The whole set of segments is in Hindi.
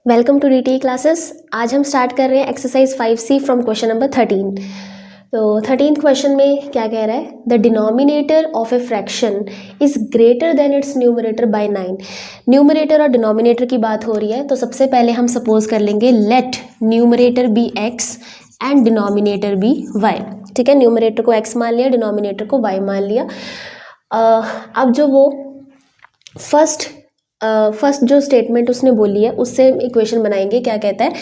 Welcome to DTE classes. आज हम स्टार्ट कर रहे हैं exercise 5C from question number 13। तो 13th क्वेश्चन में क्या कह रहा है, the denominator of a fraction is greater than its numerator by 9। Numerator और डिनोमिनेटर की बात हो रही है, तो सबसे पहले हम सपोज कर लेंगे let numerator be x and denominator be y। ठीक है, न्यूमरेटर को x मान लिया, डिनोमिनेटर को y मान लिया। अब जो वो फर्स्ट जो स्टेटमेंट उसने बोली है उससे इक्वेशन बनाएंगे। क्या कहता है,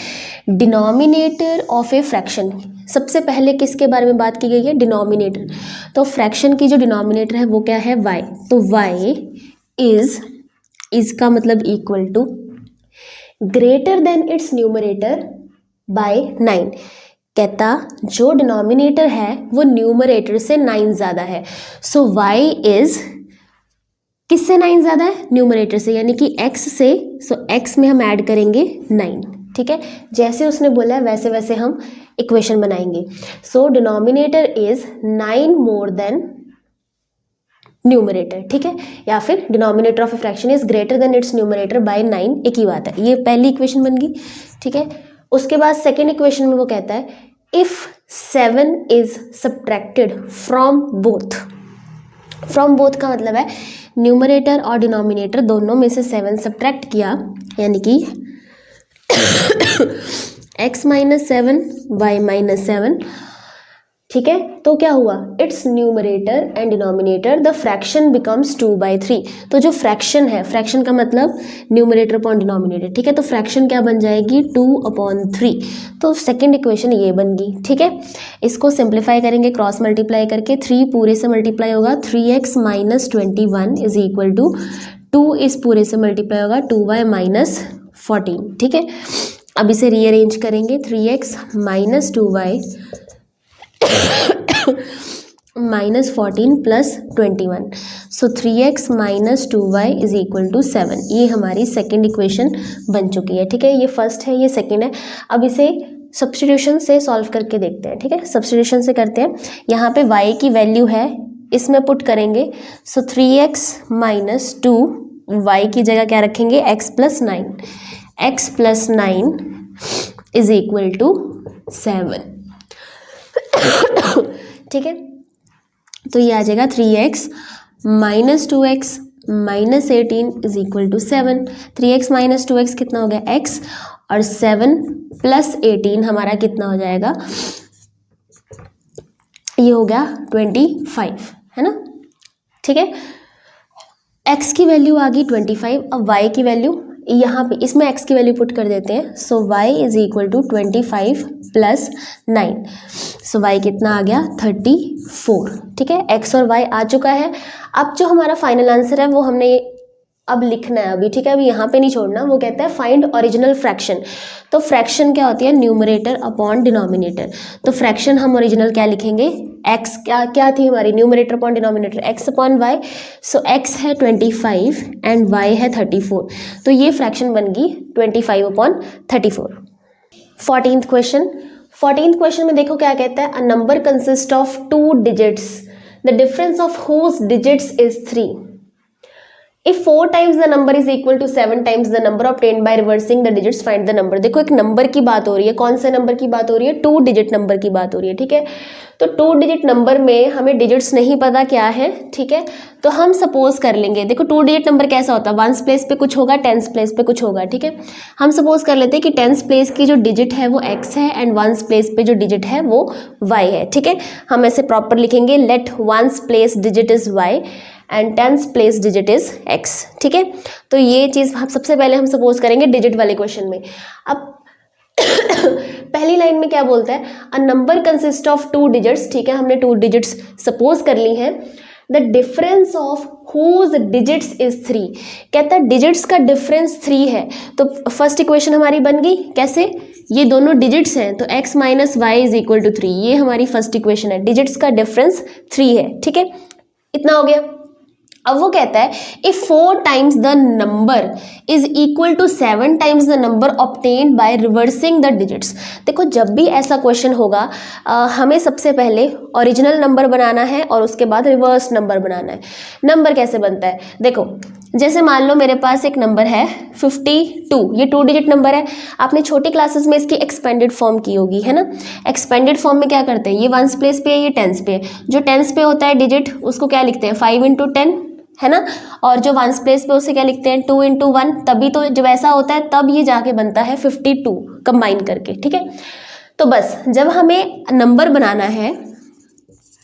डिनोमिनेटर ऑफ ए फ्रैक्शन। सबसे पहले किसके बारे में बात की गई है, डिनोमिनेटर। तो फ्रैक्शन की जो डिनोमिनेटर है वो क्या है, y। तो y इज का मतलब equal to greater than its numerator by 9। कहता जो डिनोमिनेटर है वो न्यूमरेटर से 9 ज़्यादा है। सो y इज किससे 9 ज़्यादा है, न्यूमरेटर से, यानी कि x से। सो x में हम ऐड करेंगे 9। ठीक है, जैसे उसने बोला है वैसे वैसे हम इक्वेशन बनाएंगे। सो denominator is 9 more than numerator. ठीक है, या फिर denominator of a fraction is greater than its numerator by 9, एक ही बात है। ये पहली इक्वेशन बन गई। ठीक है, उसके बाद सेकेंड इक्वेशन में वो कहता है if 7 is subtracted from both. From both का मतलब है न्यूमरेटर और डिनोमिनेटर दोनों में से 7 सब्ट्रैक्ट किया, यानी कि x माइनस 7 y माइनस 7। ठीक है, तो क्या हुआ, it's numerator and denominator the fraction becomes 2/3। तो जो फ्रैक्शन है, फ्रैक्शन का मतलब न्यूमरेटर अपॉन डिनोमिनेटर। ठीक है, तो फ्रैक्शन क्या बन जाएगी, 2/3। तो सेकंड इक्वेशन ये बन गई। ठीक है, इसको सिंप्लीफाई करेंगे क्रॉस मल्टीप्लाई करके। 3 पूरे से मल्टीप्लाई होगा, 3x minus 21 is equal to 2 इस पूरे से मल्टीप्लाई होगा 2y माइनस 14। ठीक है, अब इसे रीअरेंज करेंगे, 3x minus 2y minus 14 plus 21। So 3x minus 2y is equal to 7। ये हमारी सेकेंड इक्वेशन बन चुकी है। ठीक है, ये फर्स्ट है, ये सेकेंड है। अब इसे सब्स्टिट्यूशन से सॉल्व करके देखते हैं। ठीक है, सब्स्टिट्यूशन से करते हैं। यहाँ पे y की वैल्यू है, इसमें पुट करेंगे। सो 3x माइनस 2, y की जगह क्या रखेंगे, x plus 9। x plus 9 is equal to 7। ठीक है, तो ये आ जाएगा 3x minus 2x minus 18 is equal to 7। 3x minus 2x कितना हो गया, x, और 7 प्लस 18 हमारा कितना हो जाएगा, ये हो गया 25, है ना। ठीक है, x की वैल्यू आ गई 25। अब y की वैल्यू यहाँ पे इसमें x की वैल्यू पुट कर देते हैं। So y is equal to 25 plus 9। So y कितना आ गया, 34। ठीक है, x और y आ चुका है। अब जो हमारा फाइनल आंसर है वो हमने अब लिखना है अभी। ठीक है, अभी यहाँ पे नहीं छोड़ना। वो कहता है फाइंड ओरिजिनल फ्रैक्शन। तो फ्रैक्शन क्या होती है, न्यूमरेटर अपॉन डिनोमिनेटर। तो फ्रैक्शन हम ओरिजिनल क्या लिखेंगे, x क्या थी हमारी, numerator upon denominator, x upon y। सो x है 25 एंड y है 34। तो ये फ्रैक्शन बन गई 25 अपॉन 34। 14th क्वेश्चन में देखो क्या कहता है, a number consist of 2 digits, the difference of whose digits is 3। If 4 times the number is equal to 7 times the number obtained by reversing the digits, find the number। देखो एक नंबर की बात हो रही है, कौन से नंबर की बात हो रही है, 2 डिजिट नंबर की बात हो रही है। ठीक है, तो 2 डिजिट नंबर में हमें डिजिट्स नहीं पता क्या है। ठीक है, तो हम सपोज कर लेंगे, देखो 2 डिजिट नंबर कैसा होता है, 1s प्लेस पे कुछ होगा, 10s प्लेस पे कुछ होगा। ठीक है, हम सपोज कर लेते हैं कि 10s प्लेस की जो डिजिट है वो x है एंड 1s प्लेस पे जो डिजिट है वो y है। ठीक है, हम ऐसे प्रॉपर लिखेंगे, let 1s place digit is y and 10s place digit is x। ठीक है, तो ये चीज़ हम सबसे पहले हम सपोज करेंगे डिजिट वाले क्वेश्चन में। अब पहली लाइन में क्या बोलता है, a number consist of 2 digits. ठीक है, हमने 2 डिजिट्स सपोज कर ली हैं। The difference of whose digits is 3। कहता है डिजिट्स का डिफरेंस 3 है। तो फर्स्ट इक्वेशन हमारी बन गई, कैसे, ये दोनों डिजिट्स हैं तो x minus y is equal to 3। ये हमारी फर्स्ट इक्वेशन है, डिजिट्स का डिफरेंस 3 है। ठीक है, इतना हो गया। अब वो कहता है if 4 times the number is equal to 7 times the number obtained by reversing the digits. देखो जब भी ऐसा क्वेश्चन होगा हमें सबसे पहले ओरिजिनल नंबर बनाना है और उसके बाद रिवर्स नंबर बनाना है। नंबर कैसे बनता है, देखो जैसे मान लो मेरे पास एक नंबर है 52, ये 2 डिजिट नंबर है। आपने छोटी क्लासेस में इसकी एक्सपेंडेड फॉर्म की होगी, है ना। एक्सपेंडेड फॉर्म में क्या करते हैं, ये वंस प्लेस पे है, ये टेंस पे है। जो टेंस पे होता है डिजिट उसको क्या लिखते हैं 5 × 10, है ना। और जो वंस प्लेस पे उसे क्या लिखते हैं 2 × 1। तभी तो जब ऐसा होता है तब ये जाके बनता है 52 कंबाइन करके, ठीक है। तो बस जब हमें नंबर बनाना है,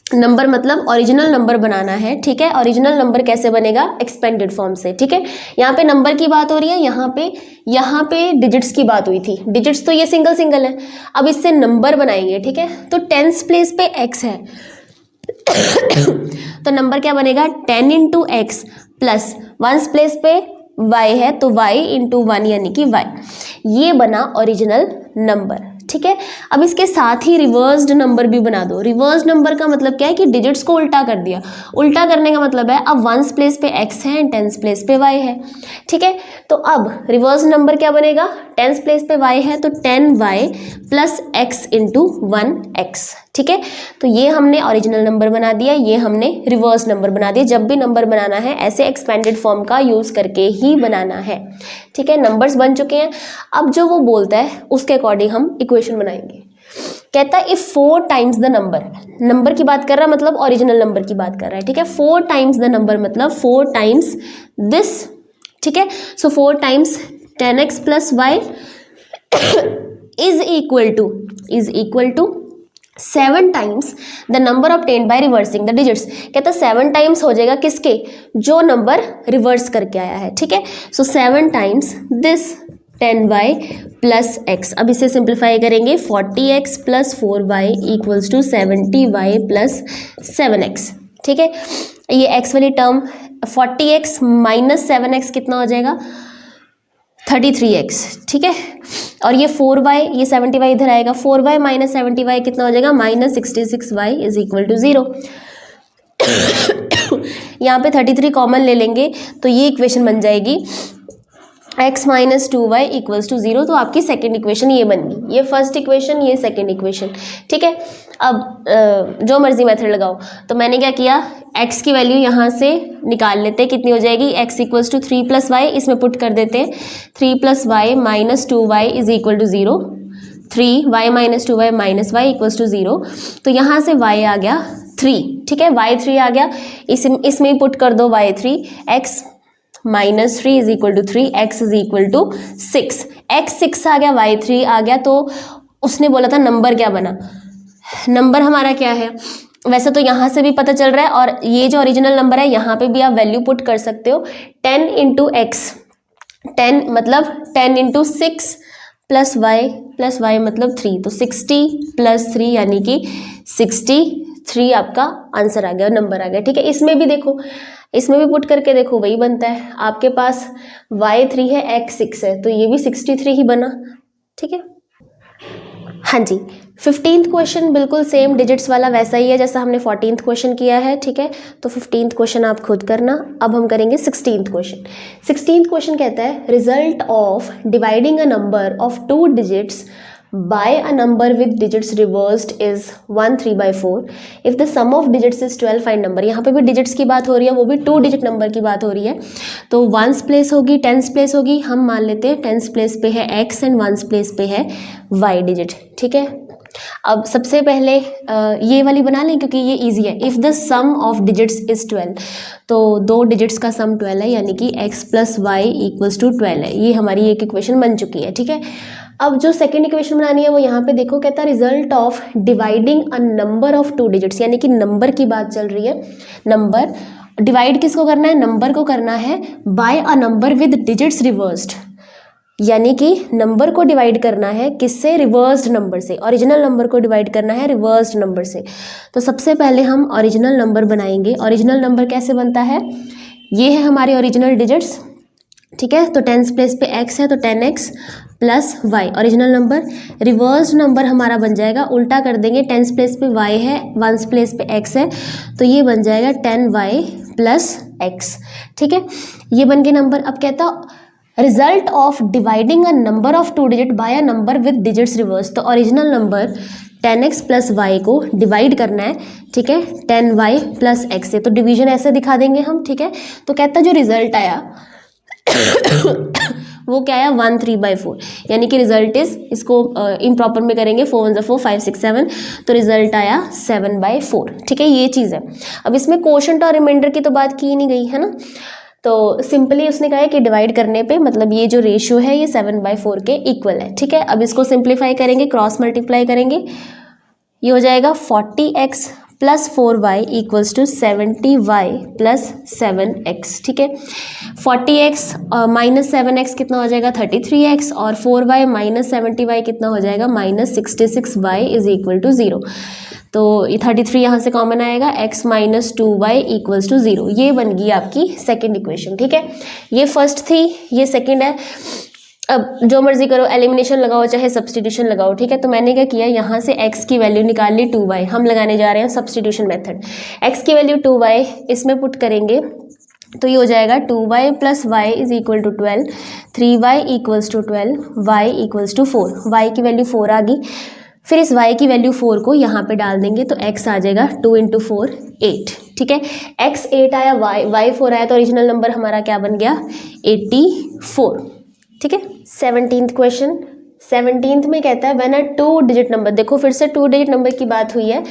नंबर मतलब ओरिजिनल नंबर बनाना है, ठीक है। ओरिजिनल नंबर कैसे बनेगा, एक्सपेंडेड फॉर्म से, ठीक है। यहाँ पे नंबर की बात हो रही है, यहाँ पे डिजिट्स की बात हुई थी। डिजिट्स तो ये सिंगल सिंगल है, अब इससे नंबर बनाएंगे, ठीक है। तो टेंस प्लेस पे x है तो नंबर क्या बनेगा 10 × x प्लस वंस प्लेस पे y है तो y × 1 यानी कि y। ये बना ओरिजिनल नंबर, ठीक है। अब इसके साथ ही रिवर्स्ड नंबर भी बना दो। रिवर्स्ड नंबर का मतलब क्या है कि डिजिट्स को उल्टा कर दिया। उल्टा करने का मतलब है अब वंस प्लेस पे x है एंड टेंस प्लेस पे y है, ठीक है। तो अब रिवर्स्ड नंबर क्या बनेगा, टेंस प्लेस पे y है तो 10y प्लस x × 1x, ठीक है। तो ये हमने ओरिजिनल नंबर बना दिया, ये हमने रिवर्स नंबर बना दिया। जब भी नंबर बनाना है ऐसे एक्सपेंडेड फॉर्म का यूज़ करके ही बनाना है, ठीक है। नंबर्स बन चुके हैं। अब जो वो बोलता है उसके अकॉर्डिंग हम इक्वेशन बनाएंगे। कहता है if 4 times the number, number की बात कर रहा है मतलब ओरिजिनल नंबर की बात कर रहा है, ठीक है। 4 टाइम्स द नंबर मतलब 4 टाइम्स दिस, ठीक है। So 4 times 10x plus y is equal to 7 times the number obtained by reversing the digits. कहता है 7 टाइम्स हो जाएगा किसके, जो नंबर रिवर्स करके आया है, ठीक है। सो 7 times this 10y plus x। अब इसे सिंप्लीफाई करेंगे 40x plus 4y equals to 70y plus 7x, ठीक है। ये x वाली टर्म 40x माइनस 7x कितना हो जाएगा 33x, ठीक है। और ये 4y, ये 70y इधर आएगा, 4y माइनस 70y कितना हो जाएगा minus 66y is equal to 0। यहाँ पे 33 कॉमन ले लेंगे तो ये इक्वेशन बन जाएगी x minus 2y equals to 0। तो आपकी सेकेंड इक्वेशन ये बन गई, ये फर्स्ट इक्वेशन, ये सेकेंड इक्वेशन, ठीक है। अब जो मर्जी मेथड लगाओ। तो मैंने क्या किया, x की वैल्यू यहाँ से निकाल लेते हैं, कितनी हो जाएगी x इक्वल्स टू 3 + y, इसमें पुट कर देते हैं 3 + y minus 2y is equal to 0। 3y minus 2y minus y equals to 0। तो यहाँ से y आ गया 3, ठीक है। y3 आ गया, इसमें पुट कर दो y3, x minus 3 is equal to 3, x is equal to 6। x 6 आ गया, y3 आ गया। तो उसने बोला था नंबर क्या बना, नंबर हमारा क्या है, वैसे तो यहाँ से भी पता चल रहा है और ये जो ओरिजिनल नंबर है यहाँ पे भी आप वैल्यू पुट कर सकते हो। 10 × x, 10 मतलब 10 × 6 प्लस y मतलब 3, तो 60 + 3 यानी कि 63 आपका आंसर आ गया, नंबर आ गया, ठीक है। इसमें भी देखो, इसमें भी पुट करके देखो वही बनता है। आपके पास y3 है, x 6 है, तो ये भी 63 ही बना, ठीक है। हाँ जी, 15th क्वेश्चन बिल्कुल सेम डिजिट्स वाला वैसा ही है जैसा हमने 14th क्वेश्चन किया है, ठीक है। तो 15th क्वेश्चन आप खुद करना। अब हम करेंगे 16th क्वेश्चन। 16th क्वेश्चन कहता है result of dividing a number of 2 digits by a number with digits reversed is 1 3/4 if the sum of digits is 12 find number। यहाँ पे भी डिजिट्स की बात हो रही है, वो भी 2 डिजिट नंबर की बात हो रही है। तो वंस प्लेस होगी, टेंस प्लेस होगी, हम मान लेते हैं टेंस प्लेस पे है x एंड वंस प्लेस पे है y डिजिट, ठीक है। अब सबसे पहले ये वाली बना लें क्योंकि ये इजी है। If the sum of digits is 12, तो 2 डिजिट्स का सम 12 है यानी कि x + y इक्वल्स टू 12 है। ये हमारी एक इक्वेशन बन चुकी है, ठीक है। अब जो सेकेंड इक्वेशन बनानी है वो यहाँ पे देखो, कहता है result of dividing a number of 2 digits, यानी कि नंबर की बात चल रही है। नंबर डिवाइड किसको करना है, नंबर को करना है by a number with digits reversed, यानी कि नंबर को डिवाइड करना है किससे, रिवर्स्ड नंबर से। ओरिजिनल नंबर को डिवाइड करना है रिवर्स्ड नंबर से। तो सबसे पहले हम ओरिजिनल नंबर बनाएंगे। ओरिजिनल नंबर कैसे बनता है, ये है हमारे ओरिजिनल डिजिट्स, ठीक है। तो टेंस प्लेस पे x है तो 10x plus y original number. Reversed number हमारा बन जाएगा, उल्टा कर देंगे, टेंस प्लेस पे y है, वंस प्लेस पे x है, तो ये बन जाएगा 10y प्लस x, ठीक है। ये बन के नंबर। अब कहता result of dividing a number of 2 digit by a number with digits reverse. तो original number 10x plus y को डिवाइड करना है, ठीक है, 10y प्लस x से, तो डिवीजन ऐसे दिखा देंगे हम, ठीक है। तो कहता है जो रिजल्ट आया वो क्या आया 1/3/4, यानी कि रिजल्ट इज, इसको इम्प्रॉपर में करेंगे 4 1 4 5 6 7, तो रिजल्ट आया 7/4, ठीक है। ये चीज़ है। अब इसमें कोशेंट और रिमाइंडर की तो बात की ही नहीं गई है ना, तो सिंपली उसने कहा है कि डिवाइड करने पे मतलब ये जो रेशियो है ये 7/4 के इक्वल है, ठीक है। अब इसको सिंप्लीफाई करेंगे, क्रॉस मल्टीप्लाई करेंगे, ये हो जाएगा 40x plus 4y equals to 70y plus 7x, ठीक है। 40x माइनस 7x कितना हो जाएगा 33x, और 4y माइनस 70y कितना हो जाएगा minus 66y is equal to 0। तो ये 33 यहाँ से कॉमन आएगा, x minus 2y equals to 0। ये बन गई आपकी सेकेंड इक्वेशन, ठीक है। ये फर्स्ट थी, ये सेकेंड है। अब जो मर्जी करो, एलिमिनेशन लगाओ चाहे सब्सटीट्यूशन लगाओ, ठीक है। तो मैंने क्या किया, यहाँ से x की वैल्यू निकाल ली 2y, हम लगाने जा रहे हैं सब्सटीट्यूशन मेथड। x की वैल्यू 2y इसमें पुट करेंगे तो ये हो जाएगा 2y plus y is equal to 12, 3y equals to 12, y equals to 4, y की वैल्यू 4 आ गई। फिर इस y की वैल्यू 4 को यहाँ पे डाल देंगे तो x आ जाएगा 2 × 4 8, ठीक है। x 8 आया, y 4 आया, तो ओरिजिनल नंबर हमारा क्या बन गया 84, ठीक है। 17th क्वेश्चन, 17th में कहता है व्हेन अ 2 डिजिट नंबर, देखो फिर से 2 डिजिट नंबर की बात हुई है,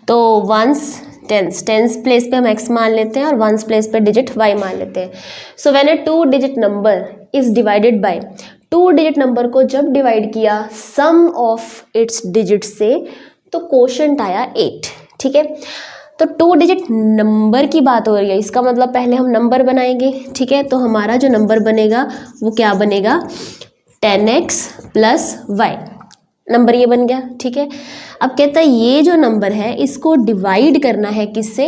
तो वंस टेंस प्लेस पे हम x मान लेते हैं और वंस प्लेस पे डिजिट y मान लेते हैं। So when a 2 digit number is divided by, 2 digit number को जब डिवाइड किया सम ऑफ इट्स डिजिट से, तो कोशेंट आया 8, ठीक है। तो 2 डिजिट नंबर की बात हो रही है, इसका मतलब पहले हम नंबर बनाएंगे, ठीक है। तो हमारा जो नंबर बनेगा वो क्या बनेगा 10x प्लस वाई, नंबर ये बन गया, ठीक है। अब कहता है ये जो नंबर है इसको डिवाइड करना है किससे,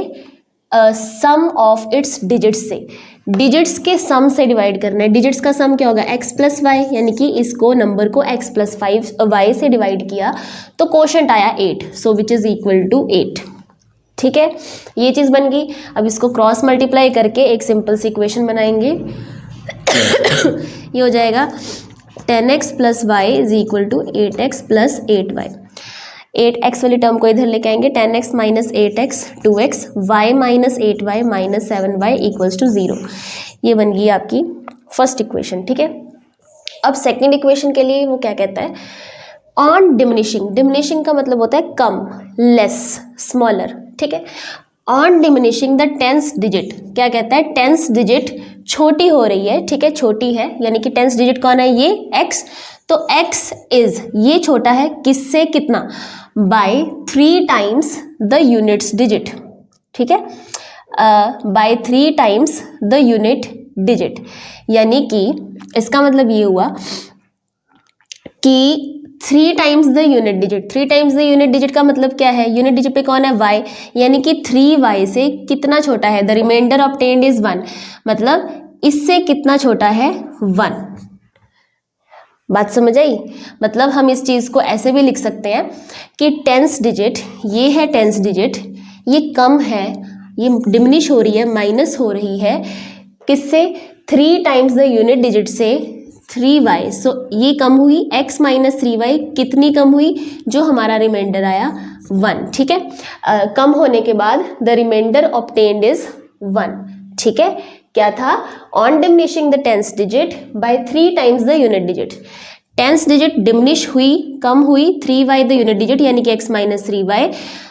सम ऑफ इट्स डिजिट्स से, डिजिट्स के सम से डिवाइड करना है। डिजिट्स का सम क्या होगा x प्लस वाई, यानी कि इसको नंबर को x प्लस 5y से डिवाइड किया तो कोशेंट आया 8, सो विच इज इक्वल टू 8, ठीक है। ये चीज़ बन गई। अब इसको क्रॉस मल्टीप्लाई करके एक सिंपल सी इक्वेशन बनाएंगे ये हो जाएगा 10x plus y is equal to 8x plus 8y, 8x वाली टर्म को इधर लेके आएंगे, 10x minus 8x 2x, y minus 8y minus 7y equals to 0। ये बन गई आपकी फर्स्ट इक्वेशन, ठीक है। अब सेकेंड इक्वेशन के लिए वो क्या कहता है, ऑन डिमिनिशिंग, डिमिनिशिंग का मतलब होता है कम, लेस, स्मॉलर, ठीक है। On diminishing the tens digit, क्या कहता है टेंस डिजिट छोटी हो रही है, ठीक है, छोटी है, यानी कि टेंस डिजिट कौन है ये x, तो x इज, ये छोटा है किससे, कितना, by 3 times the units digit, ठीक है, by 3 times the unit digit, यानी कि इसका मतलब ये हुआ कि 3 times the unit digit, 3 times the unit digit का मतलब क्या है, यूनिट डिजिट पे कौन है y, यानी कि 3y से कितना छोटा है, द रिमाइंडर ऑब्टेन्ड इज 1, मतलब इससे कितना छोटा है 1। बात समझ आई, मतलब हम इस चीज़ को ऐसे भी लिख सकते हैं कि टेंस डिजिट, ये है टेंस डिजिट, ये कम है, ये डिमिनिश हो रही है, माइनस हो रही है किससे, 3 टाइम्स द यूनिट डिजिट से 3y, सो ये कम हुई, x माइनस 3y कितनी कम हुई, जो हमारा रिमाइंडर आया 1, ठीक है। कम होने के बाद द रिमाइंडर ऑब्टेन्ड इज 1, ठीक है। क्या था, on diminishing the tens digit bye 3 times the unit digit, tens digit diminish हुई, कम हुई, 3y द यूनिट डिजिट यानी कि x minus 3y,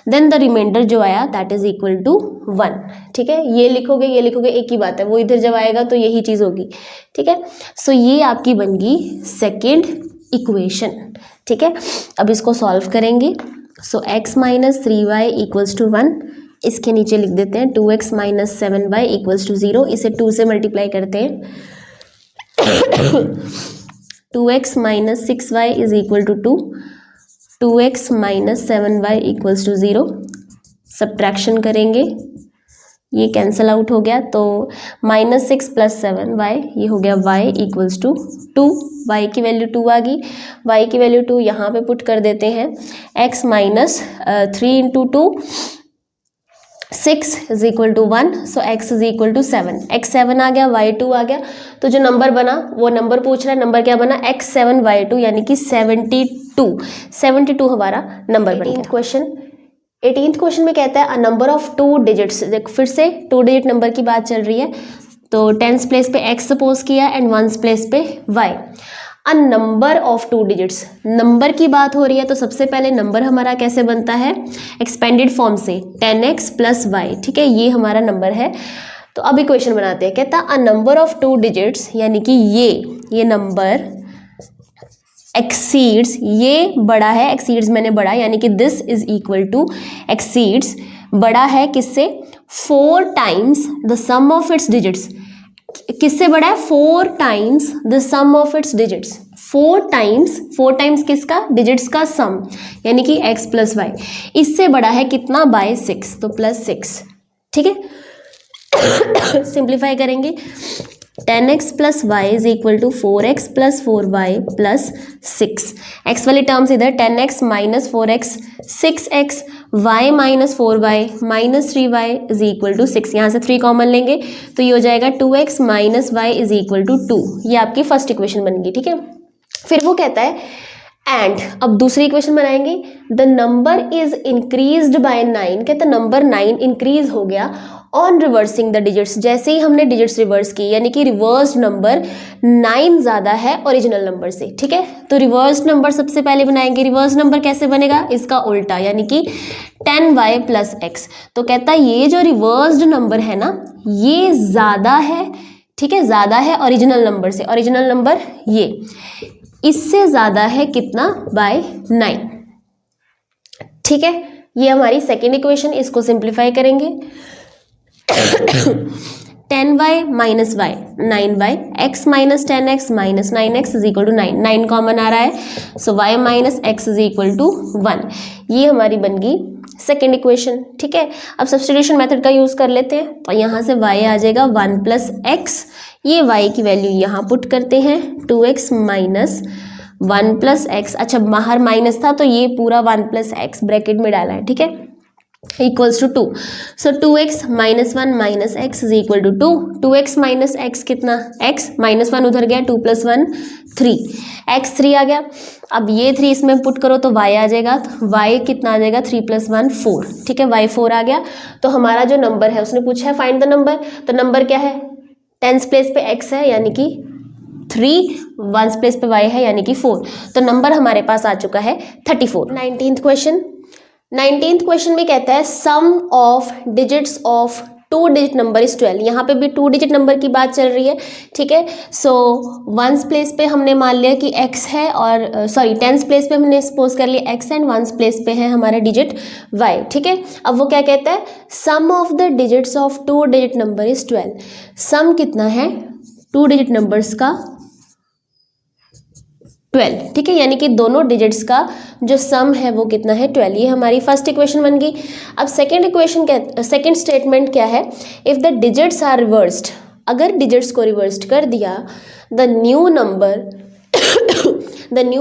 then the remainder जो आया दैट इज इक्वल टू 1, ठीक है। ये लिखोगे एक ही बात है, वो इधर जब आएगा तो यही चीज़ होगी, ठीक है। सो ये आपकी बन गई सेकेंड इक्वेशन, ठीक है। अब इसको सॉल्व करेंगे, so x minus 3y equals to 1, इसके नीचे लिख देते हैं 2x minus 7y equals to 0, इसे 2 से मल्टीप्लाई करते हैं 2x minus 6y is equal to 2, 2x minus 7y equals to 0, subtraction करेंगे, ये कैंसिल आउट हो गया, तो माइनस 6 प्लस 7y, ये हो गया y इक्वल्स टू 2, y की वैल्यू 2 आ गई, y की वैल्यू 2 यहाँ पे पुट कर देते हैं, x minus 3 × 2, 6 is equal to 1, so x is equal to 7, x7 आ गया, y2 आ गया, तो जो नंबर बना वो नंबर पूछ रहा है, नंबर क्या बना x7 y2 यानी कि 72 हमारा नंबर बन गया। क्वेश्चन 18th क्वेश्चन में कहता है अ नंबर ऑफ 2 डिजिट्स, फिर से 2 डिजिट नंबर की बात चल रही है, तो 10th प्लेस पे x सपोज किया एंड 1st प्लेस पे y। A number of 2 digits, number की बात हो रही है तो सबसे पहले नंबर हमारा कैसे बनता है, एक्सपेंडेड फॉर्म से 10x प्लस वाई, ठीक है, ये हमारा नंबर है। तो अब इक्वेशन बनाते हैं, कहता अ नंबर ऑफ 2 डिजिट्स यानी कि ये नंबर एक्सीड्स, ये बड़ा है, एक्सीड्स मैंने बड़ा यानी कि this is equal to exceeds, बड़ा है किससे, 4 times the sum of its digits, किससे बड़ा है, 4 times the sum of its digits, 4 times किसका, डिजिट्स का सम, यानी कि x प्लस वाई, इससे बड़ा है कितना, बाय 6, तो प्लस 6, ठीक है। सिंप्लीफाई करेंगे, 10x plus y is equal to 4x plus 4y plus 6, x वाली टर्म्स इधर 10x minus 4x 6x, y minus 4y minus 3y is equal to 6, यहाँ से 3 कॉमन लेंगे तो ये हो जाएगा 2x minus y is equal to 2, ये आपकी फर्स्ट इक्वेशन बन गई, ठीक है। फिर वो कहता है एंड, अब दूसरी इक्वेशन बनाएंगे, the number is increased by 9, कहता नंबर 9 इंक्रीज हो गया ऑन रिवर्सिंग द डिजिट्स, जैसे ही हमने डिजिट्स रिवर्स की, यानी कि रिवर्स्ड नंबर 9 ज़्यादा है ओरिजिनल नंबर से, ठीक है। तो रिवर्स्ड नंबर सबसे पहले बनाएंगे, रिवर्स नंबर कैसे बनेगा, इसका उल्टा, यानी कि 10y प्लस x, तो कहता है ये जो रिवर्स्ड नंबर है ना ये ज़्यादा है, ठीक है, ज़्यादा है ओरिजिनल नंबर से, ओरिजिनल नंबर ये इससे ज़्यादा है कितना, बाय 9, ठीक है। ये हमारी सेकेंड इक्वेशन, इसको सिंप्लीफाई करेंगे, 10y minus y 9y, x minus 10x minus 9x is equal to 9, 9 common आ रहा है, so y minus x is equal to 1, ये हमारी बन गई सेकेंड इक्वेशन, ठीक है। अब सब्स्टिट्यूशन मेथड का यूज़ कर लेते हैं, तो यहाँ से y आ जाएगा 1 प्लस एक्स, ये y की वैल्यू यहाँ पुट करते हैं 2x माइनस 1 प्लस एक्स, अच्छा बाहर माइनस था तो ये पूरा 1 प्लस एक्स ब्रैकेट में डाला है, ठीक है, equals to 2, so 2x minus 1 minus x is equal to 2, 2x minus x कितना, x माइनस 1 उधर गया, 2 प्लस 1 3, x 3 आ गया, अब ये 3 इसमें पुट करो तो y आ जाएगा, तो y कितना आ जाएगा, 3 प्लस 1 4, ठीक है, y 4 आ गया। तो हमारा जो नंबर है उसने पूछा है फाइंड द नंबर, तो नंबर क्या है, 10th प्लेस पे x है यानी कि 3, 1st प्लेस पे y है यानी कि 4, तो नंबर हमारे पास आ चुका है 34। 19th क्वेश्चन में कहता है sum of digits of 2 digit number is 12, यहाँ पे भी 2 डिजिट नंबर की बात चल रही है, ठीक है। सो 1st प्लेस पे हमने मान लिया कि x है, और सॉरी 10th प्लेस पे हमने सपोज कर लिया x एंड 1st प्लेस पे है हमारा डिजिट y, ठीक है। अब वो क्या कहता है, sum of the digits of 2 digit number is 12, sum कितना है 2 डिजिट नंबर्स का 12, ठीक है, यानी कि दोनों डिजिट्स का जो सम है वो कितना है 12, ये हमारी फर्स्ट इक्वेशन बन गई। अब सेकेंड इक्वेशन सेकेंड स्टेटमेंट क्या है, if the digits are reversed, अगर डिजिट्स को रिवर्स्ड कर दिया, the new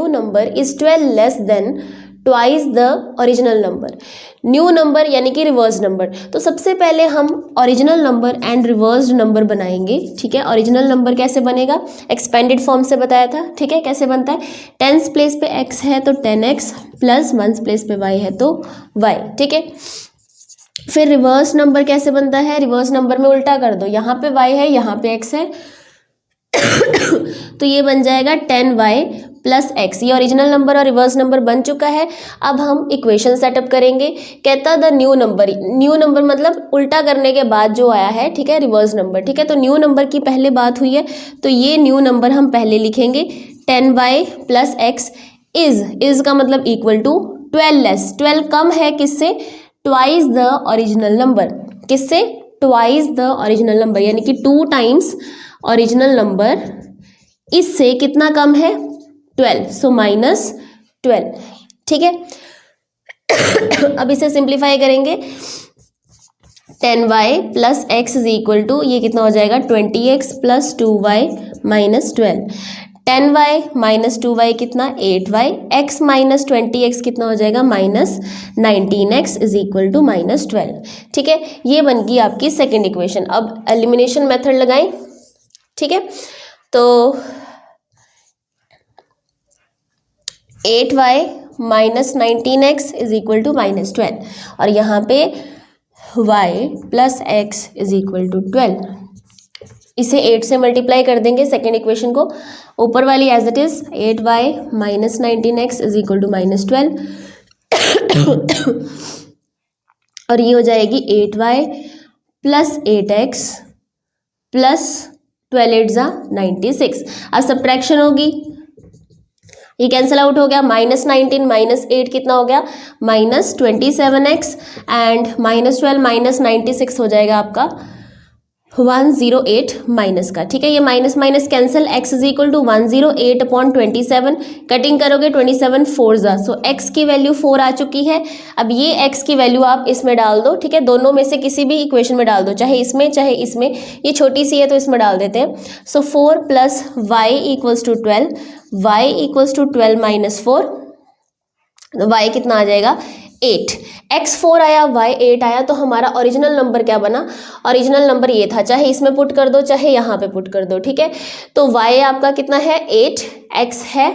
number is 12 less than twice the original number, new number यानी कि रिवर्स नंबर। तो सबसे पहले हम original number and reversed number बनाएंगे, ठीक है। ओरिजिनल नंबर कैसे बनेगा, एक्सपेंडेड फॉर्म से बताया था, ठीक है, कैसे बनता है, 10th प्लेस पे x है तो 10x प्लस 1st प्लेस पे y है तो y, ठीक है। फिर रिवर्स नंबर कैसे बनता है, रिवर्स नंबर में उल्टा कर दो, यहाँ पे y है यहाँ पे x है तो ये बन जाएगा 10y प्लस एक्स, ये ओरिजिनल नंबर और रिवर्स नंबर बन चुका है। अब हम इक्वेशन सेटअप करेंगे, कहता द न्यू नंबर मतलब उल्टा करने के बाद जो आया है, ठीक है, रिवर्स नंबर, ठीक है। तो न्यू नंबर की पहले बात हुई है तो ये न्यू नंबर हम पहले लिखेंगे, 10y प्लस एक्स इज का मतलब इक्वल टू 12 लेस, 12 कम है किससे, ट्वाइस द ओरिजिनल नंबर, किससे, ट्वाइस द ओरिजिनल नंबर, यानी कि 2 टाइम्स ओरिजिनल नंबर, इससे कितना कम है 12, सो माइनस 12, ठीक है। अब इसे सिंप्लीफाई करेंगे, 10y plus x is equal to, ये कितना हो जाएगा 20x plus 2y minus 12, 10y minus 2y कितना 8y, x माइनस 20x कितना हो जाएगा minus 19x is equal to minus 12। ठीक है, ये बन गई आपकी सेकेंड इक्वेशन। अब एलिमिनेशन मेथड लगाएं। ठीक है, तो 8y minus 19x is equal to minus 12 और यहाँ पे y plus x is equal to 12। इसे 8 से मल्टीप्लाई कर देंगे सेकेंड इक्वेशन को, ऊपर वाली as it is 8y minus 19x is equal to minus 12 और ये हो जाएगी 8y प्लस 8x प्लस 12 8 जा 96। अब सब्ट्रैक्शन होगी, ये कैंसिल आउट हो गया, माइनस 19 माइनस 8 कितना हो गया minus 27x and minus 12 minus 96 हो जाएगा आपका 108 माइनस का। ठीक है, ये minus minus cancel, x is equal to 108 upon 27, cutting करोगे 27 4 जा, सो x की वैल्यू 4 आ चुकी है। अब ये x की वैल्यू आप इसमें डाल दो। ठीक है, दोनों में से किसी भी इक्वेशन में डाल दो, चाहे इसमें चाहे इसमें, ये छोटी सी है तो इसमें डाल देते हैं। So 4 plus y equals to 12, y equals to 12 minus 4, y कितना आ जाएगा 8, x 4 आया y 8 आया, तो हमारा ओरिजिनल नंबर क्या बना, ओरिजिनल नंबर ये था, चाहे इसमें पुट कर दो चाहे यहाँ पे पुट कर दो। ठीक है, तो y आपका कितना है 8, x है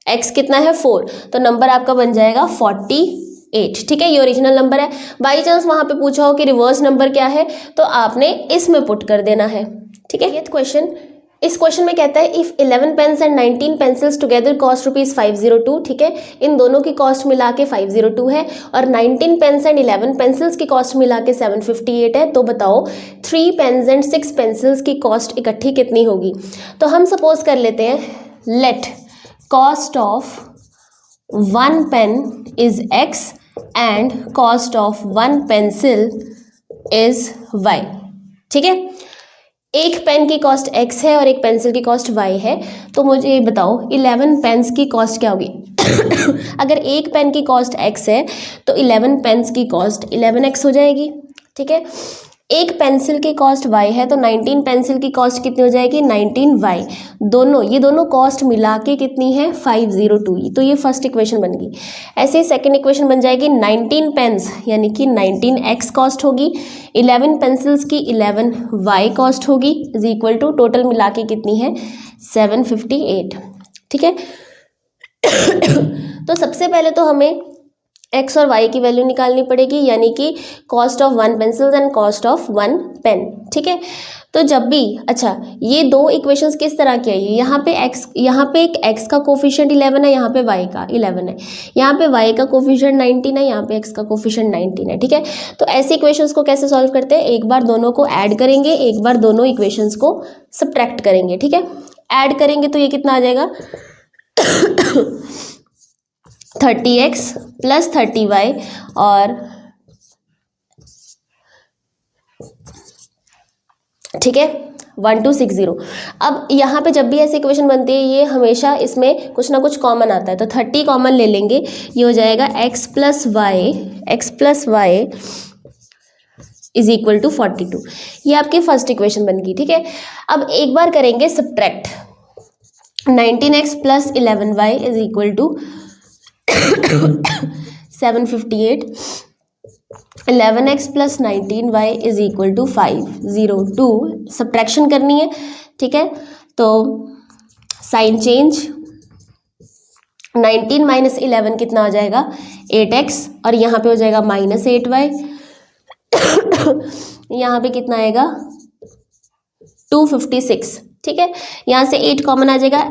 x कितना है 4, तो नंबर आपका बन जाएगा 48। ठीक है, ये ओरिजिनल नंबर है। बाई चांस वहाँ पे पूछा हो कि रिवर्स नंबर क्या है, तो आपने इसमें पुट कर देना है। ठीक है, ये क्वेश्चन, इस क्वेश्चन में कहता है if 11 pens and 19 pencils together cost rupees 502। ठीक है, इन दोनों की कॉस्ट मिला के 502 है और 19 पेन्स एंड 11 पेंसिल्स की कॉस्ट मिला के 758 है। तो बताओ 3 पेन्स एंड 6 पेंसिल्स की कॉस्ट इकट्ठी कितनी होगी। तो हम सपोज कर लेते हैं, let cost of 1 pen is x and cost of 1 pencil is y। ठीक है, एक पेन की कॉस्ट x है और एक पेंसिल की कॉस्ट y है, तो मुझे ये बताओ 11 पेन्स की कॉस्ट क्या होगी। अगर एक पेन की कॉस्ट x है तो 11 पेन्स की कॉस्ट 11x हो जाएगी। ठीक है, एक पेंसिल की कॉस्ट y है तो 19 पेंसिल की कॉस्ट कितनी हो जाएगी 19y। दोनों, ये दोनों कॉस्ट मिला के कितनी है 502, तो ये फर्स्ट इक्वेशन बन गई। ऐसे ही सेकंड इक्वेशन बन जाएगी 19 पेन्स यानी कि 19x कॉस्ट होगी, 11 पेंसिल्स की 11y कॉस्ट होगी इज इक्वल टू टोटल मिला के कितनी है 758। ठीक है, तो सबसे पहले तो हमें x और y की वैल्यू निकालनी पड़ेगी, यानी कि cost of 1 pencils and cost of 1 pen. ठीक है, तो जब भी, अच्छा ये दो इक्वेशंस किस तरह की है, यहाँ पे एक x का कोफिशिएंट 11 है, यहाँ पे y का 11 है, यहाँ पे y का कोफिशिएंट 19 है, यहाँ पे x का कोफिशिएंट 19 है। ठीक है, तो ऐसे इक्वेशंस को कैसे सॉल्व करते हैं, एक बार दोनों को ऐड करेंगे, एक बार दोनों इक्वेशंस को सब्ट्रैक्ट करेंगे। ठीक है, ऐड करेंगे तो ये कितना आ जाएगा 30x प्लस 30y और ठीक है 1260। अब यहाँ पे जब भी ऐसी इक्वेशन बनती है, ये हमेशा इसमें कुछ ना कुछ कॉमन आता है, तो 30 कॉमन ले लेंगे, ये हो जाएगा x plus y is equal to 42। ये आपकी फर्स्ट इक्वेशन बन गई। ठीक है, अब एक बार करेंगे subtract, 19x plus 11y is equal to 758, 11x plus 19y is equal to 502। Subtraction करनी है। ठीक है, तो साइन चेंज, 19 माइनस 11 कितना हो जाएगा 8x और यहाँ पे हो जाएगा माइनस 8y, यहाँ पे कितना आएगा 256। ठीक है, यहाँ से 8 कॉमन आ जाएगा,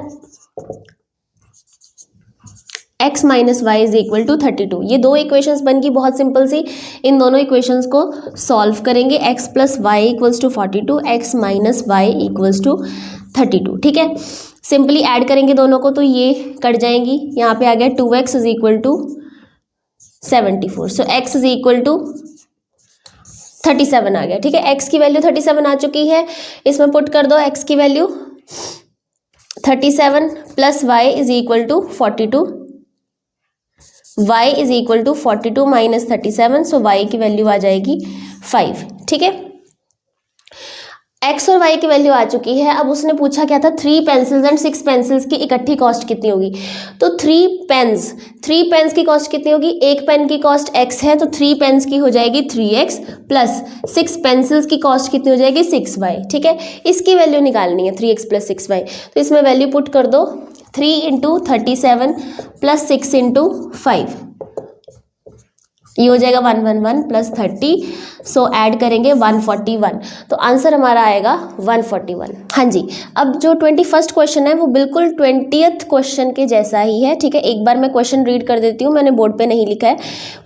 x minus y is equal to 32। ये दो इक्वेशंस बन गई बहुत सिंपल सी। इन दोनों इक्वेशंस को सॉल्व करेंगे, x plus y equals to 42, x minus y equals to 32। ठीक है, सिंपली ऐड करेंगे दोनों को तो ये कट जाएंगी, यहाँ पे आ गया 2x is equal to 74, so x is equal to 37 आ गया। ठीक है, x की वैल्यू 37 आ चुकी है, इसमें पुट कर दो x की value 37 plus y is equal to 42, y is equal to 42 minus 37, so y की वैल्यू आ जाएगी 5। ठीक है, एक्स और वाई की वैल्यू आ चुकी है। अब उसने पूछा क्या था, 3 पेंसिल्स एंड 6 पेंसिल्स की इकट्ठी कॉस्ट कितनी होगी। तो 3 पेन्स की कॉस्ट कितनी होगी, एक पेन की कॉस्ट x है तो 3 पेन्स की हो जाएगी 3x प्लस 6 पेंसिल्स की कॉस्ट कितनी हो जाएगी 6y। ठीक है, इसकी वैल्यू निकालनी है 3x प्लस 6y। तो इसमें वैल्यू पुट कर दो, 3 इंटू 37 प्लस 6 इंटू 5, ये हो जाएगा 111 प्लस 30, सो ऐड करेंगे 141, तो आंसर हमारा आएगा 141। हाँ जी, अब जो 21st क्वेश्चन है वो बिल्कुल 20th क्वेश्चन के जैसा ही है। ठीक है, एक बार मैं क्वेश्चन रीड कर देती हूँ, मैंने बोर्ड पे नहीं लिखा है।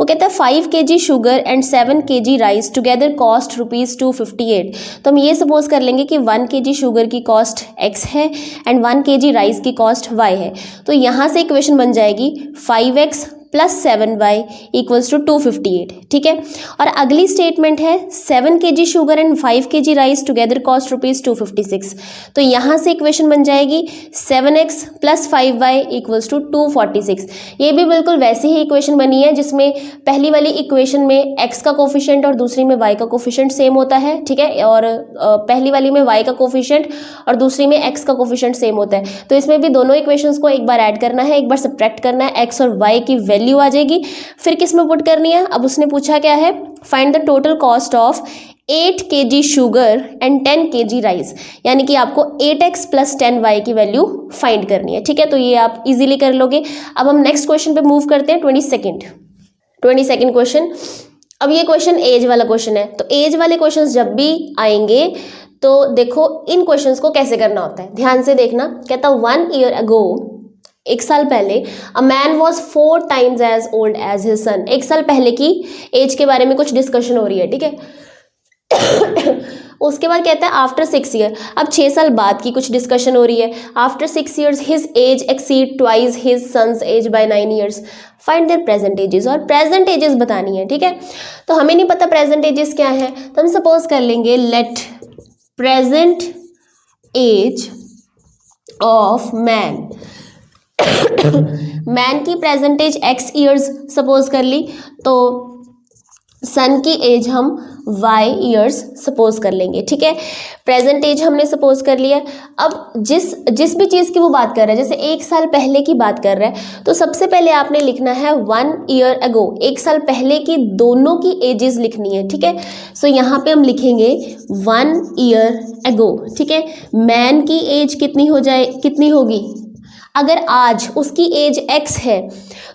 वो कहता है 5 kg sugar and 7 kg rice together cost ₹258। तो हम ये सपोज कर लेंगे कि 1 kg शुगर की कॉस्ट x है एंड 1 kg राइस की कॉस्ट y है। तो यहाँ से इक्वेशन बन जाएगी 5x plus 7y equals to 258। ठीक है, और अगली स्टेटमेंट है 7 kg sugar and 5 kg rice together cost ₹256। तो यहाँ से इक्वेशन बन जाएगी 7x plus 5y equals to 246। ये भी बिल्कुल वैसी ही इक्वेशन बनी है जिसमें पहली वाली इक्वेशन में x का कोफिशिएंट और दूसरी में y का कोफिशिएंट सेम होता है। ठीक है, और पहली वाली में y का कोफिशिएंट और दूसरी में x का कोफिशिएंट सेम होता है। तो इसमें भी दोनों इक्वेशंस को एक बार ऐड करना है, एक बार सब्ट्रैक्ट करना है, x और y की वैल्यू आ जाएगी, फिर किस में पुट करनी है। अब उसने पूछा क्या है, find the total cost of 8 kg sugar and 10 kg rice, यानी कि आपको 8x प्लस 10y की वैल्यू फाइंड करनी है। ठीक है, तो ये आप इजीली कर लोगे। अब हम नेक्स्ट क्वेश्चन पे मूव करते हैं, 22nd क्वेश्चन। अब ये क्वेश्चन एज वाला क्वेश्चन है, तो एज वाले क्वेश्चन जब भी आएंगे तो देखो इन क्वेश्चंस को कैसे करना होता है, ध्यान से देखना। कहता 1 year ago, एक साल पहले, a man was 4 times as old as his son. एक साल पहले की एज के बारे में कुछ डिस्कशन हो रही है। ठीक है उसके बाद कहता है आफ्टर 6 year, अब 6 साल बाद की कुछ डिस्कशन हो रही है। After 6 years his age exceed twice his son's age by 9 years, find their present ages, और प्रेजेंट एजेस बतानी है। ठीक है, तो हमें नहीं पता प्रेजेंट एजेस क्या है, तो हम सपोज कर लेंगे let present age of man, man की present age x years suppose कर ली, तो सन की एज हम y ईयर्स सपोज कर लेंगे। ठीक है, प्रेजेंट एज हमने सपोज कर लिया। अब जिस भी चीज़ की वो बात कर रहा है, जैसे एक साल पहले की बात कर रहा है, तो सबसे पहले आपने लिखना है 1 year ago, एक साल पहले की दोनों की एजेस लिखनी है। ठीक है, सो यहाँ पे हम लिखेंगे 1 year ago। ठीक है, मैन की एज कितनी होगी, अगर आज उसकी एज x है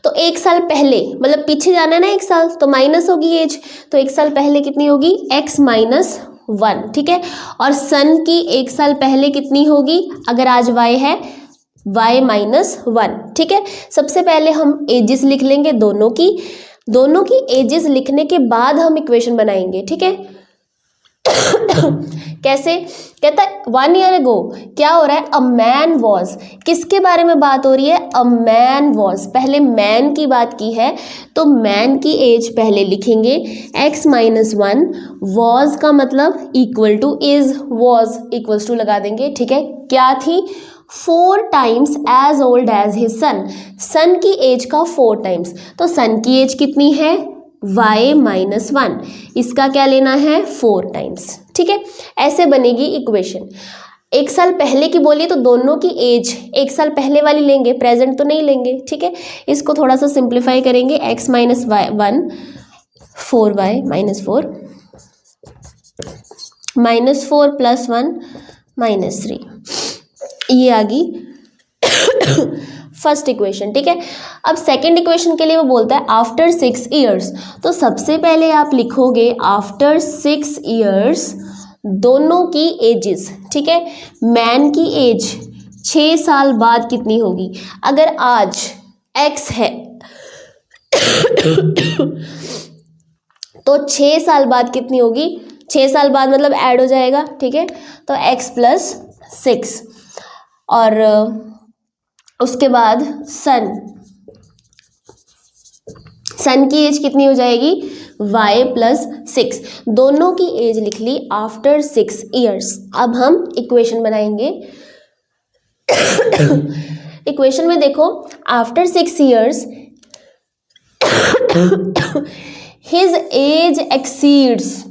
तो एक साल पहले, मतलब पीछे जाना है ना एक साल, तो माइनस होगी एज, तो एक साल पहले कितनी होगी x माइनस 1। ठीक है, और सन की एक साल पहले कितनी होगी, अगर आज y है y माइनस 1। ठीक है, सबसे पहले हम एजेस लिख लेंगे दोनों की एजेस लिखने के बाद हम इक्वेशन बनाएंगे। ठीक है कैसे, कहता है 1 year ago, क्या हो रहा है, अ मैन वॉज, किसके बारे में बात हो रही है, अ मैन वॉज, पहले मैन की बात की है, तो मैन की एज पहले लिखेंगे x माइनस 1, वॉज का मतलब equal to is, was equals to लगा देंगे। ठीक है, क्या थी, 4 times as old as his son, son की एज का 4 times, तो सन की एज कितनी है y माइनस 1, इसका क्या लेना है 4 times। ठीक है, ऐसे बनेगी इक्वेशन। एक साल पहले की बोलिए तो दोनों की एज एक साल पहले वाली लेंगे, प्रेजेंट तो नहीं लेंगे। ठीक है, इसको थोड़ा सा सिंप्लीफाई करेंगे, x minus 1 4y minus 4 minus 4 plus 1 minus 3, ये आ गई फर्स्ट इक्वेशन। ठीक है, अब सेकंड इक्वेशन के लिए वो बोलता है आफ्टर 6 years, तो सबसे पहले आप लिखोगे आफ्टर 6 years दोनों की एजेस। ठीक है, मैन की एज 6 साल बाद कितनी होगी, अगर आज x है तो 6 साल बाद कितनी होगी, 6 साल बाद मतलब ऐड हो जाएगा। ठीक है, तो x प्लस 6, और उसके बाद सन की एज कितनी हो जाएगी y प्लस 6, दोनों की एज लिख ली आफ्टर 6 years। अब हम इक्वेशन बनाएंगे इक्वेशन में देखो after 6 years his age exceeds,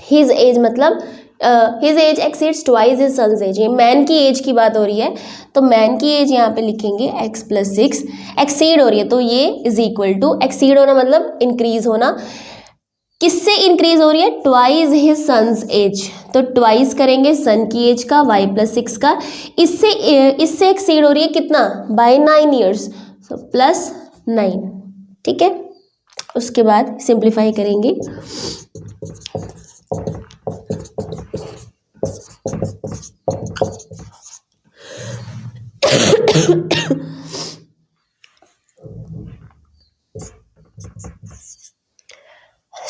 his age मतलब his age exceeds twice his son's age, ये मैन की एज की बात हो रही है, तो मैन की एज यहाँ पे लिखेंगे x+6, एक्सीड हो रही है तो ये इज इक्वल टू, एक्सीड होना मतलब इंक्रीज होना, किससे इंक्रीज हो रही है, ट्वाइस हिज सन्स एज, तो ट्वाइस करेंगे सन की एज का y+6 का, इससे एक्सीड हो रही है कितना, बाय 9 ईयर्स, सो +9, ठीक है। उसके बाद सिंप्लीफाई करेंगे,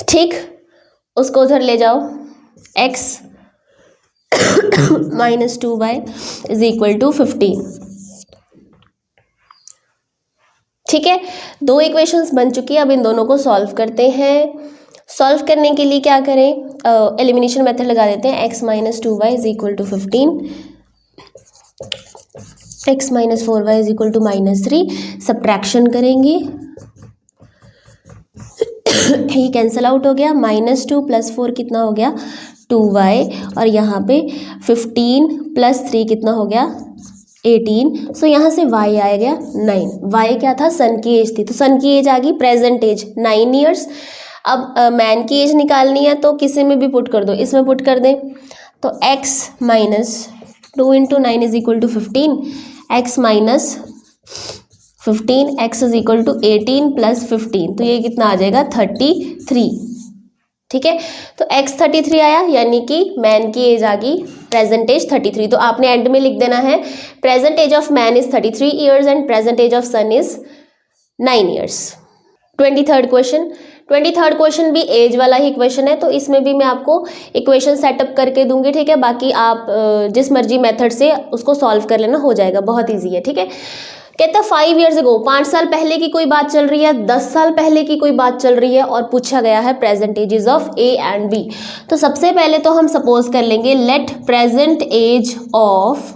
ठीक, उसको उधर ले जाओ, x -2y is equal to 15, ठीक है। दो इक्वेशंस बन चुकी है, अब इन दोनों को सॉल्व करते हैं। सॉल्व करने के लिए क्या करें, एलिमिनेशन मेथड लगा देते हैं, x -2y is equal to 15, x -4y is equal to -3, subtraction करेंगे, ये कैंसिल आउट हो गया, -2 + 4 कितना हो गया 2y, और यहाँ पे 15 + 3 कितना हो गया 18, सो यहाँ से y आ गया 9, y क्या था, सन की एज थी, तो सन की एज आ गई, प्रेजेंट एज 9 ईयर्स। अब मैन की एज निकालनी है तो किसी में भी पुट कर दो, इसमें पुट कर दें, तो x - 2 × 9 is equal to 15, x - 15, x is equal to 18 + 15, तो ये कितना आ जाएगा 33, ठीक है। तो x 33 आया, यानी कि मैन की एज आ गई प्रेजेंट एज 33, तो आपने एंड में लिख देना है present age of man is 33 years and present age of son is 9 years. 23rd question, 23rd question भी एज वाला ही क्वेश्चन है, तो इसमें भी मैं आपको इक्वेशन सेटअप करके दूंगी, ठीक है। बाकी आप जिस मर्जी मेथड से उसको सॉल्व कर लेना, हो जाएगा, बहुत ईजी है, ठीक है। कहता 5 years ago, 5 साल पहले की कोई बात चल रही है, 10 साल पहले की कोई बात चल रही है, और पूछा गया है present ages of a and b. तो सबसे पहले तो हम सपोज कर लेंगे, let present age of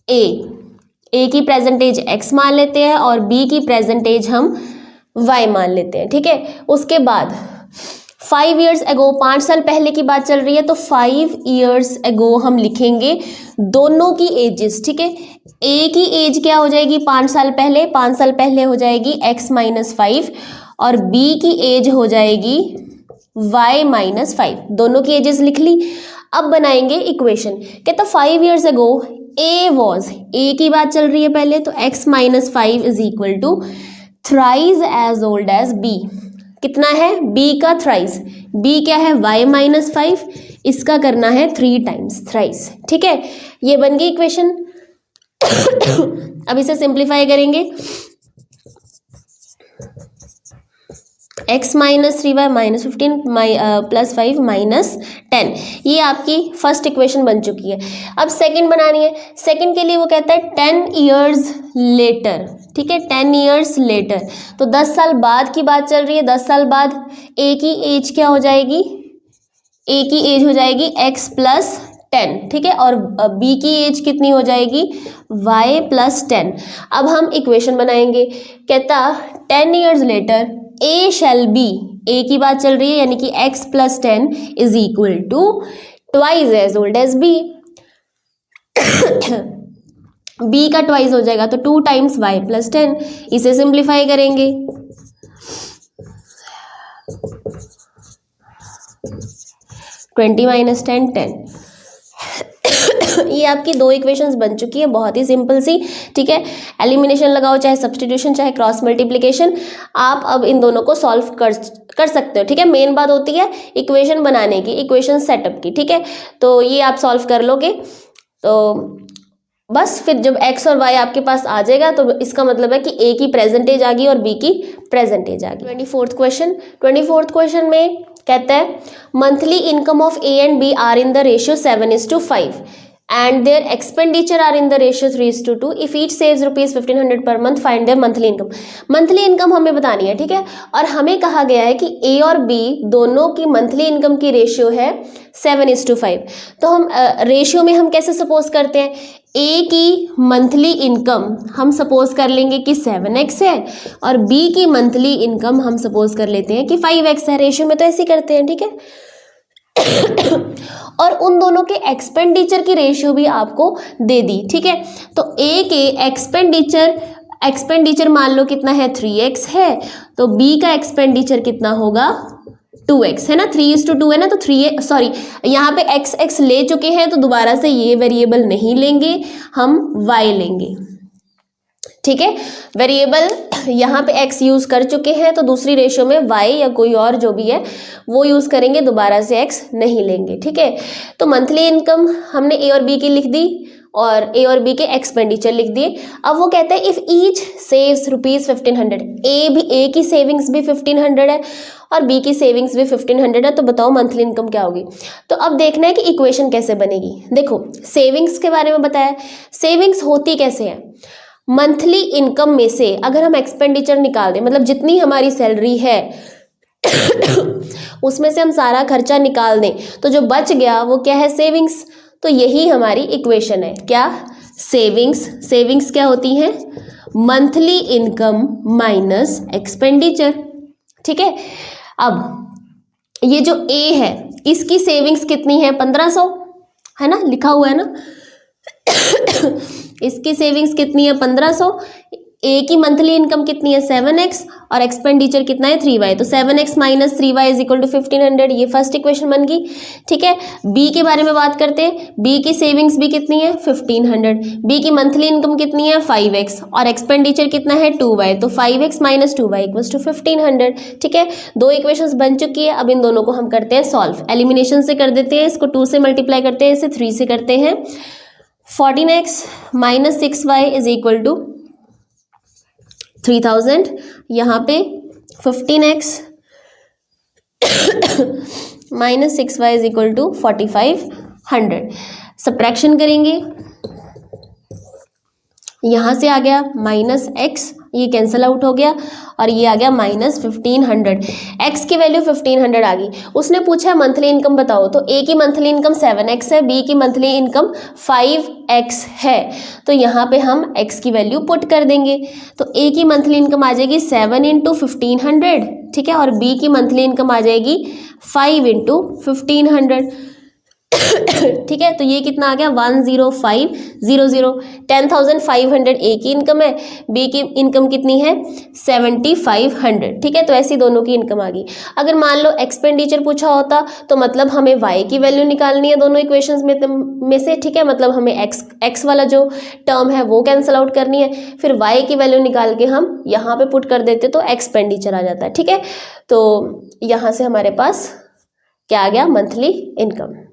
a की प्रेजेंट एज x मान लेते हैं और b की प्रेजेंट एज हम y मान लेते हैं, ठीक है। उसके बाद 5 years ago, 5 साल पहले की बात चल रही है, तो 5 years ago हम लिखेंगे दोनों की एजेस, ठीक है। ए की एज क्या हो जाएगी 5 साल पहले, 5 साल पहले हो जाएगी x - 5, और b की एज हो जाएगी y - 5, दोनों की एजेस लिख ली। अब बनाएंगे इक्वेशन, कहता 5 years ago a was, a की बात चल रही है पहले, तो x - 5 is equal to thrice as old as b, कितना है b का थ्राइज, b क्या है y - 5, इसका करना है 3 टाइम्स थ्राइज, ठीक है। ये बन गई इक्वेशन। अब इसे सिंप्लीफाई करेंगे, x - 3y - 15 + 5 - 10, ये आपकी फर्स्ट इक्वेशन बन चुकी है। अब सेकंड बनानी है, सेकंड के लिए वो कहता है 10 years लेटर, ठीक है, 10 years लेटर, तो 10 साल बाद की बात चल रही है, 10 साल बाद a की एज क्या हो जाएगी, a की एज हो जाएगी x + 10, ठीक है, और b की एज कितनी हो जाएगी y + 10। अब हम इक्वेशन बनाएंगे, कहता 10 years later a shall be, a की बात चल रही है, यानी कि x + 10 is equal to twice as old as b, b का ट्वाइस हो जाएगा, तो 2 टाइम्स y + 10, इसे सिंप्लीफाई करेंगे, 20 - 10 10। ये आपकी दो इक्वेशंस बन चुकी है, बहुत ही सिंपल सी, ठीक है। एलिमिनेशन लगाओ, चाहे सब्स्टिट्यूशन, चाहे क्रॉस मल्टीप्लिकेशन, आप अब इन दोनों को सॉल्व कर सकते हो, ठीक है। मेन बात होती है इक्वेशन बनाने की, इक्वेशन सेटअप की, ठीक है। तो ये आप सॉल्व कर लोगे, तो बस फिर जब x और y आपके पास आ जाएगा, तो इसका मतलब है कि a की प्रेजेंटेज आ गई और b की प्रेजेंटेज आ गई। 24th क्वेश्चन, 24th क्वेश्चन में कहता है monthly income of a and b are in the ratio 7:5 and their expenditure are in the ratio 3:2. If each saves rupees 1500 per month, find their monthly income. Monthly income हमें बतानी है, ठीक है, और हमें कहा गया है कि a और b दोनों की मंथली इनकम की रेशियो है 7:5। तो हम रेशियो में हम कैसे सपोज करते हैं, a की मंथली इनकम हम सपोज कर लेंगे कि 7x है, और b की मंथली इनकम हम सपोज कर लेते हैं कि 5x है। रेशियो में तो ऐसे ही करते हैं, ठीक है। और उन दोनों के एक्सपेंडिचर की रेशियो भी आपको दे दी, ठीक है। तो ए के एक्सपेंडिचर मान लो कितना है 3x है, तो बी का एक्सपेंडिचर कितना होगा 2x है ना, 3:2 है ना, तो 3 सॉरी यहाँ पे x ले चुके हैं तो दोबारा से ये वेरिएबल नहीं लेंगे, हम y लेंगे, ठीक है। वेरिएबल यहाँ पे x यूज कर चुके हैं तो दूसरी रेशियो में y या कोई और जो भी है वो यूज करेंगे, दोबारा से x नहीं लेंगे, ठीक है। तो मंथली इनकम हमने a और b की लिख दी और a और b के एक्सपेंडिचर लिख दिए। अब वो कहते हैं इफ ईच सेव्स ₹1500, a की सेविंग्स भी 1500 है और b की सेविंग्स भी 1500 है, तो बताओ मंथली इनकम क्या होगी। तो अब देखना है कि इक्वेशन कैसे बनेगी। देखो सेविंग्स के बारे में बताया, सेविंग्स होती कैसे है, मंथली इनकम में से अगर हम एक्सपेंडिचर निकाल दें, मतलब जितनी हमारी सैलरी है उसमें से हम सारा खर्चा निकाल दें तो जो बच गया वो क्या है, सेविंग्स। तो यही हमारी इक्वेशन है, क्या, सेविंग्स क्या होती है, मंथली इनकम माइनस एक्सपेंडिचर, ठीक है। अब ये जो ए है इसकी सेविंग्स कितनी है 1500 है ना, लिखा हुआ है ना इसकी सेविंग्स कितनी है 1500, ए की मंथली इनकम कितनी है 7x और एक्सपेंडिचर कितना है 3y, तो 7x minus 3y is equal to 1500, ये फर्स्ट इक्वेशन बन गई, ठीक है। बी के बारे में बात करते हैं, बी की सेविंग्स भी कितनी है 1500, बी की मंथली इनकम कितनी है 5x और एक्सपेंडिचर कितना है 2y, तो 5x minus 2y equals to 1500, ठीक है। दो इक्वेशंस बन चुकी है, अब इन दोनों को हम करते हैं सॉल्व, एलिमिनेशन से कर देते हैं, इसको 2 से मल्टीप्लाई करते हैं, इसे 3 से करते हैं। 14x minus 6y is equal to 3000, यहाँ पे 15x minus 6y is equal to 4500, subtraction करेंगे, यहाँ से आ गया माइनस x, ये कैंसिल आउट हो गया और ये आ गया माइनस 1500, x की वैल्यू 1500 आ गई। उसने पूछा मंथली इनकम बताओ, तो a की मंथली इनकम 7x है, b की मंथली इनकम 5x है, तो यहाँ पे हम x की वैल्यू पुट कर देंगे, तो a की मंथली इनकम आ जाएगी 7 × 1500, ठीक है, और b की मंथली इनकम आ जाएगी 5 × 1500, ठीक है। तो ये कितना आ गया 10500, 10,500 ए की इनकम है, बी की इनकम कितनी है 7500, ठीक है। तो ऐसी दोनों की इनकम आ गई। अगर मान लो एक्सपेंडिचर पूछा होता तो मतलब हमें वाई की वैल्यू निकालनी है दोनों इक्वेशंस में से, ठीक है, मतलब हमें एक्स वाला जो टर्म है वो कैंसिल आउट करनी है, फिर वाई की वैल्यू निकाल के हम यहाँ पे पुट कर देते तो एक्सपेंडिचर आ जाता है, ठीक है। तो यहाँ से हमारे पास क्या आ गया, मंथली इनकम।